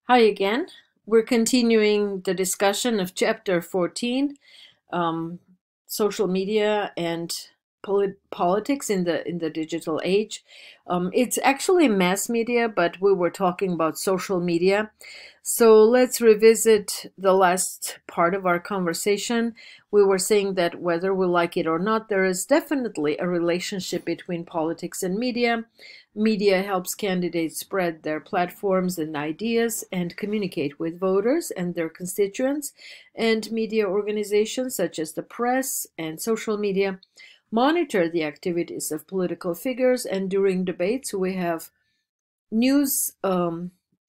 Hi again. We're continuing the discussion of chapter 14, um, social media and politics in the digital age. It's actually mass media, but we were talking about social media. So let's revisit the last part of our conversation. We were saying that whether we like it or not, there is definitely a relationship between politics and media. Media helps candidates spread their platforms and ideas and communicate with voters and their constituents. And media organizations such as the press and social media monitor the activities of political figures. And during debates, we have news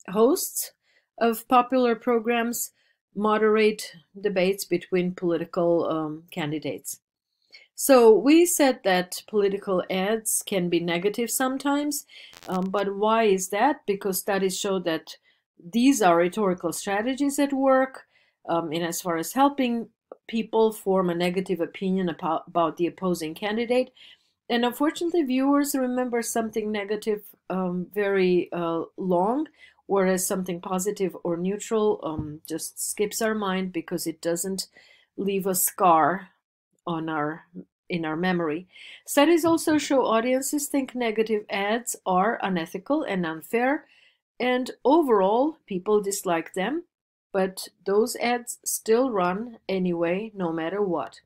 hosts of popular programs moderate debates between political candidates. So we said that political ads can be negative sometimes, but why is that? Because studies show that these are rhetorical strategies at work, in as far as helping people form a negative opinion about the opposing candidate. And unfortunately, viewers remember something negative very long, whereas something positive or neutral just skips our mind because it doesn't leave a scar on our in our memory. Studies also show audiences think negative ads are unethical and unfair, and overall people dislike them, but those ads still run anyway, no matter what.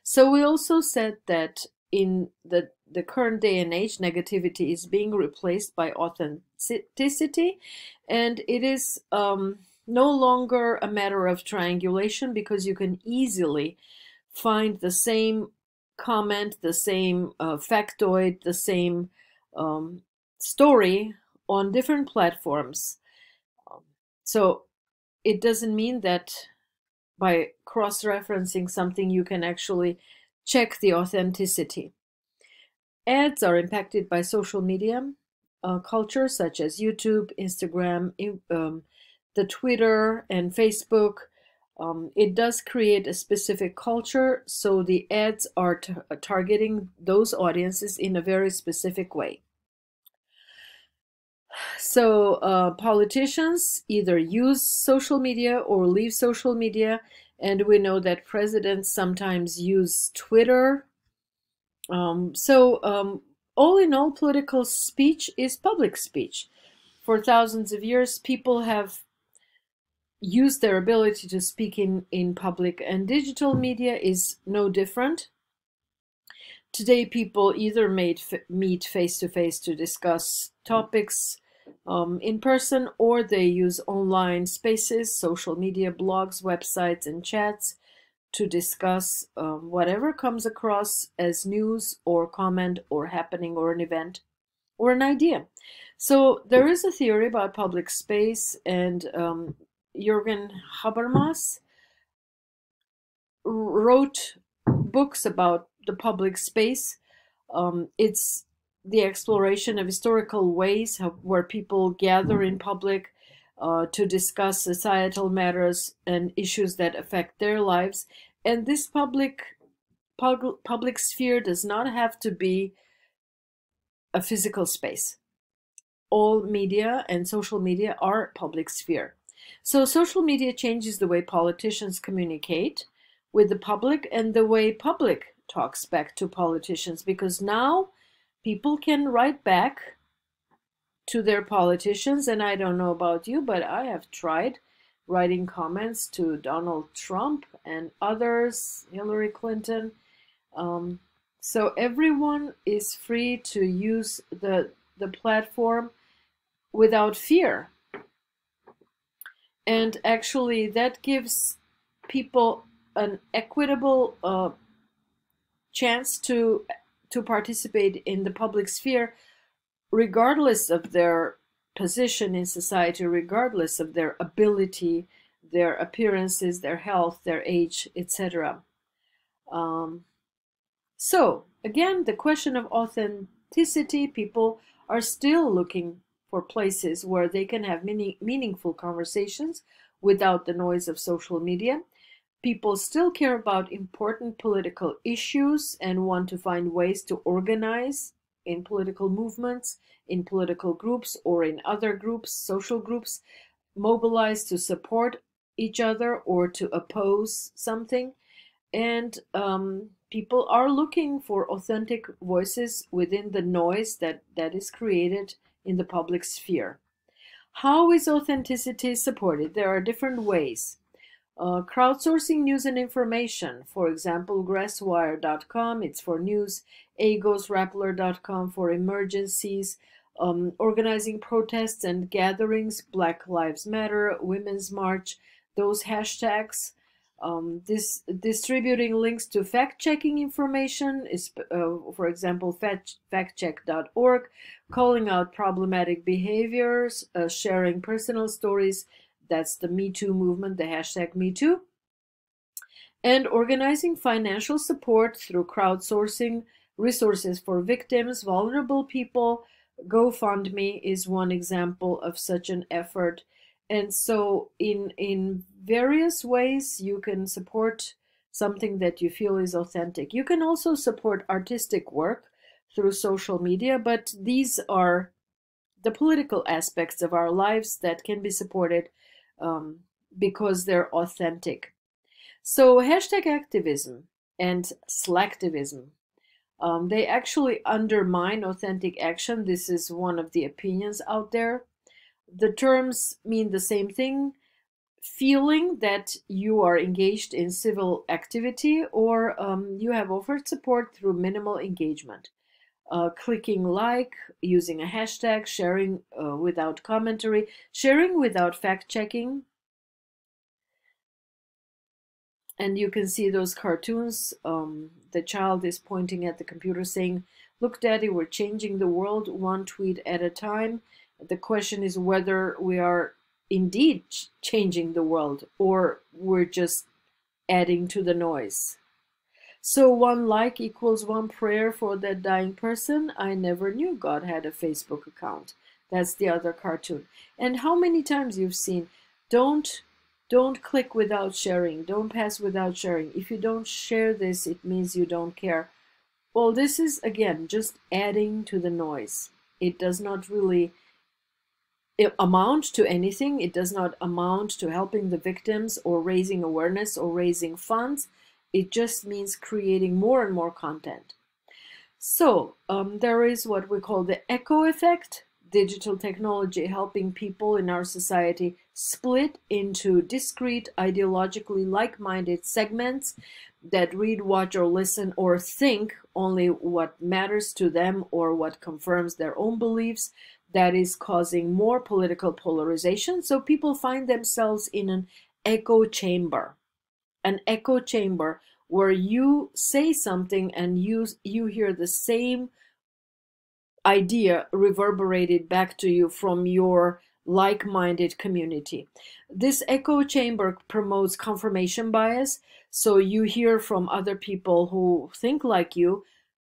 So we also said that in the current day and age, negativity is being replaced by authenticity, and it is no longer a matter of triangulation because you can easily find the same comment, the same factoid, the same story on different platforms. Um, So it doesn't mean that by cross-referencing something you can actually check the authenticity. Ads are impacted by social media culture such as YouTube, Instagram, the Twitter and Facebook. It does create a specific culture, so the ads are targeting those audiences in a very specific way. So politicians either use social media or leave social media, and we know that presidents sometimes use Twitter. All in all, political speech is public speech. For thousands of years, people have used their ability to speak in public, and digital media is no different. Today, people either meet face to face to discuss topics in person, or they use online spaces, social media, blogs, websites, and chats to discuss whatever comes across as news or comment or happening or an event or an idea. So there is a theory about public space, and Jürgen Habermas wrote books about the public space. It's the exploration of historical ways where people gather in public to discuss societal matters and issues that affect their lives. And this public sphere does not have to be a physical space. All media and social media are public sphere. So social media changes the way politicians communicate with the public and the way public talks back to politicians, because now people can write back to their politicians. And I don't know about you, but I have tried writing comments to Donald Trump and others, Hillary Clinton. Um, so everyone is free to use the platform without fear. And actually, that gives people an equitable chance to participate in the public sphere, regardless of their position in society, regardless of their ability, their appearances, their health, their age, etc. So again, the question of authenticity, people are still looking for places where they can have meaningful conversations without the noise of social media. People still care about important political issues and want to find ways to organize in political movements in political groups or in other groups, social groups, mobilize to support each other or to oppose something. And people are looking for authentic voices within the noise that is created in the public sphere. How is authenticity supported? There are different ways. Crowdsourcing news and information, for example, grasswire.com, it's for news, agosrappler.com for emergencies, organizing protests and gatherings, Black Lives Matter, Women's March, those hashtags. Distributing links to fact-checking information is, for example, factcheck.org, calling out problematic behaviors, sharing personal stories, that's the Me Too movement, the hashtag Me Too, and organizing financial support through crowdsourcing resources for victims, vulnerable people. GoFundMe is one example of such an effort. And so in various ways, you can support something that you feel is authentic. You can also support artistic work through social media, but these are the political aspects of our lives that can be supported because they're authentic. So hashtag activism and slacktivism, they actually undermine authentic action. This is one of the opinions out there. The terms mean the same thing: feeling that you are engaged in civil activity, or you have offered support through minimal engagement. Clicking like, using a hashtag, sharing without commentary, sharing without fact-checking. And you can see those cartoons. The child is pointing at the computer saying, "Look, Daddy, we're changing the world one tweet at a time." The question is whether we are indeed changing the world or we're just adding to the noise. So one like equals one prayer for that dying person. I never knew God had a Facebook account. That's the other cartoon. And how many times you've seen, don't click without sharing, don't pass without sharing. If you don't share this, it means you don't care. Well, this is, again, just adding to the noise. It does not really amount to anything. It does not amount to helping the victims or raising awareness or raising funds. It just means creating more and more content. So there is what we call the echo effect. Digital technology helping people in our society split into discrete, ideologically like-minded segments that read, watch, or listen, or think only what matters to them or what confirms their own beliefs. That is causing more political polarization. So people find themselves in an echo chamber. An echo chamber where you say something and you hear the same idea reverberated back to you from your like-minded community. This echo chamber promotes confirmation bias. So you hear from other people who think like you,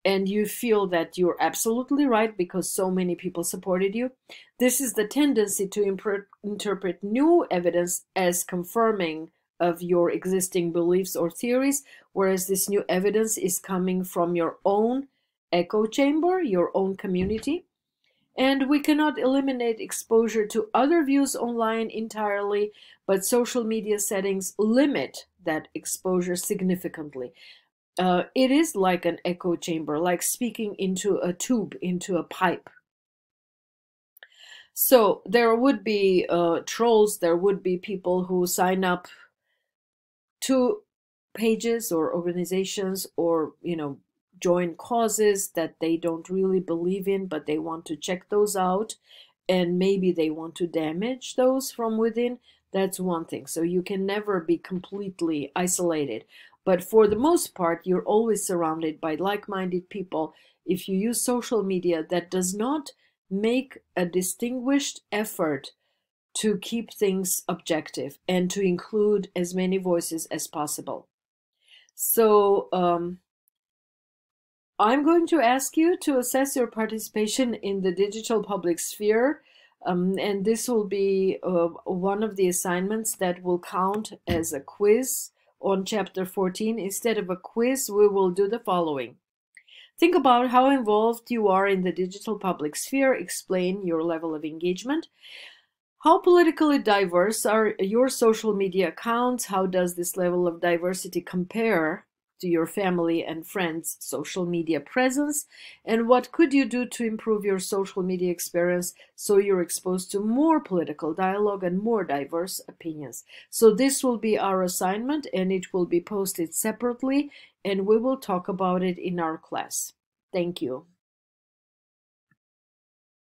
and you feel that you're absolutely right because so many people supported you. This is the tendency to interpret new evidence as confirming of your existing beliefs or theories, whereas this new evidence is coming from your own echo chamber, your own community. And we cannot eliminate exposure to other views online entirely, but social media settings limit that exposure significantly. It is like an echo chamber, like speaking into a tube, into a pipe. So there would be trolls, there would be people who sign up to pages or organizations or, join causes that they don't really believe in, but they want to check those out, and maybe they want to damage those from within. That's one thing. So you can never be completely isolated. But for the most part, you're always surrounded by like-minded people. If you use social media, that does not make a distinguished effort to keep things objective and to include as many voices as possible. So I'm going to ask you to assess your participation in the digital public sphere. And this will be one of the assignments that will count as a quiz on chapter 14. Instead of a quiz, we will do the following. Think about how involved you are in the digital public sphere. Explain your level of engagement. How politically diverse are your social media accounts? How does this level of diversity compare to your family and friends' social media presence? And what could you do to improve your social media experience so you're exposed to more political dialogue and more diverse opinions? So this will be our assignment, and it will be posted separately, and we will talk about it in our class. Thank you.